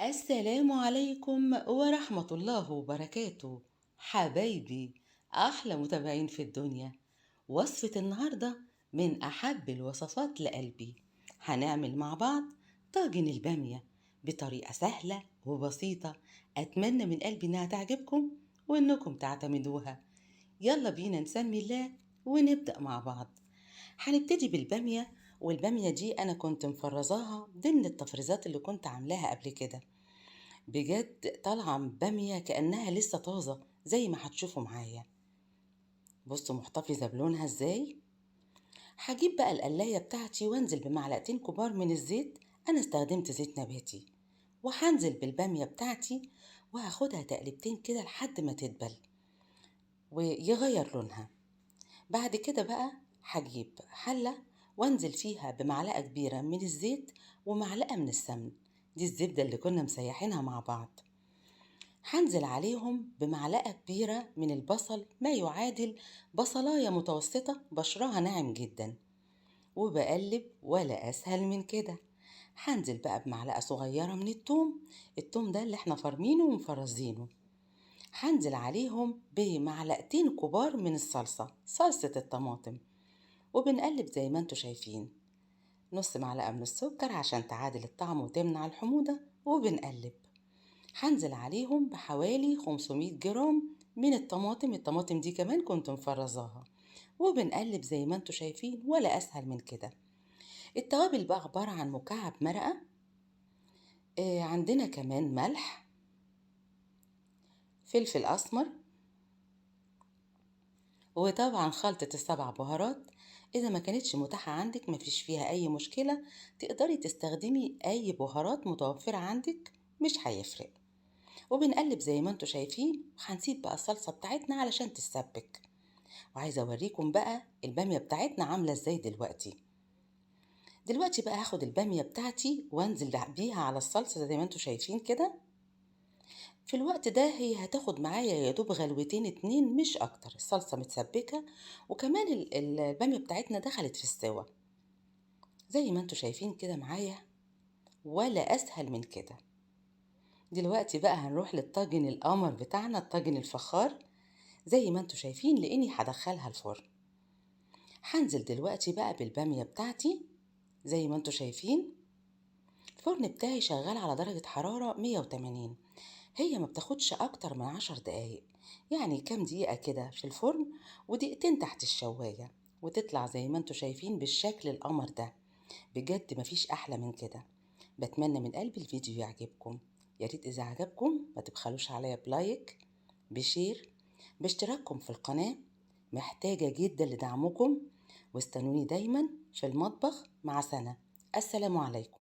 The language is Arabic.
السلام عليكم ورحمة الله وبركاته. حبايبي، أحلى متابعين في الدنيا. وصفة النهاردة من أحب الوصفات لقلبي. هنعمل مع بعض طاجن البامية بطريقة سهلة وبسيطة. أتمنى من قلبي إنها تعجبكم وإنكم تعتمدوها. يلا بينا نسمي الله ونبدأ مع بعض. هنبتدي بالبامية، والبامية دي أنا كنت مفرزاها ضمن التفريزات اللي كنت عاملاها قبل كده. بجد طالعة بامية كأنها لسه طازة زي ما هتشوفوا معايا. بصوا محتفظة بلونها ازاي. هجيب بقى القلاية بتاعتي وانزل بمعلقتين كبار من الزيت. انا استخدمت زيت نباتي، وهنزل بالبامية بتاعتي وهاخدها تقلبتين كده لحد ما تدبل ويغير لونها. بعد كده بقى هجيب حلة وانزل فيها بمعلقة كبيرة من الزيت ومعلقة من السمن، دي الزبدة اللي كنا مسيحينها مع بعض. هنزل عليهم بمعلقة كبيرة من البصل، ما يعادل بصلاية متوسطة بشرها ناعم جدا، وبقلب ولا أسهل من كده. هنزل بقى بمعلقة صغيرة من التوم ده اللي احنا فرمينه ومفرزينه. هنزل عليهم بمعلقتين كبار من صلصة الطماطم، وبنقلب زي ما انتوا شايفين. نص معلقة من السكر عشان تعادل الطعم وتمنع الحموضة، وبنقلب. هنزل عليهم بحوالي 500 جرام من الطماطم دي كمان كنت مفرزاها، وبنقلب زي ما انتوا شايفين ولا اسهل من كده. التوابل بقى عبارة عن مكعب مرقة، عندنا كمان ملح، فلفل اسمر، وطبعا خلطة السبع بهارات. اذا ما كانتش متاحة عندك مفيش فيها اي مشكلة، تقدري تستخدمي اي بهارات متوفرة عندك، مش هيفرق. وبنقلب زي ما انتوا شايفين، وهنسيب بقى الصلصة بتاعتنا علشان تتسبك. وعايزة اوريكم بقى البامية بتاعتنا عاملة ازاي دلوقتي بقى هاخد البامية بتاعتي وانزل بيها على الصلصة زي ما انتوا شايفين كده. في الوقت ده هي هتاخد معايا يا دوب غلوتين اتنين مش اكتر، الصلصة متسبكة، وكمان البامية بتاعتنا دخلت في السوا زي ما انتوا شايفين كده معايا، ولا اسهل من كده. دلوقتي بقى هنروح للطاجن القمر بتاعنا، الطاجن الفخار زي ما انتوا شايفين، لاني هدخلها الفرن. هنزل دلوقتي بقى بالبامية بتاعتي زي ما انتوا شايفين. الفرن بتاعي شغال على درجة حرارة 180. هي ما بتاخدش اكتر من 10 دقايق، يعني كام دقيقة كده في الفرن ودقيقتين تحت الشواية، وتطلع زي ما انتوا شايفين بالشكل القمر ده. بجد مفيش احلى من كده. بتمنى من قلبي الفيديو يعجبكم. يا ريت اذا عجبكم ما تبخلوش عليا بلايك، بشير، باشتراككم في القناة. محتاجة جدا لدعمكم، واستنوني دايما في المطبخ مع سنة. السلام عليكم.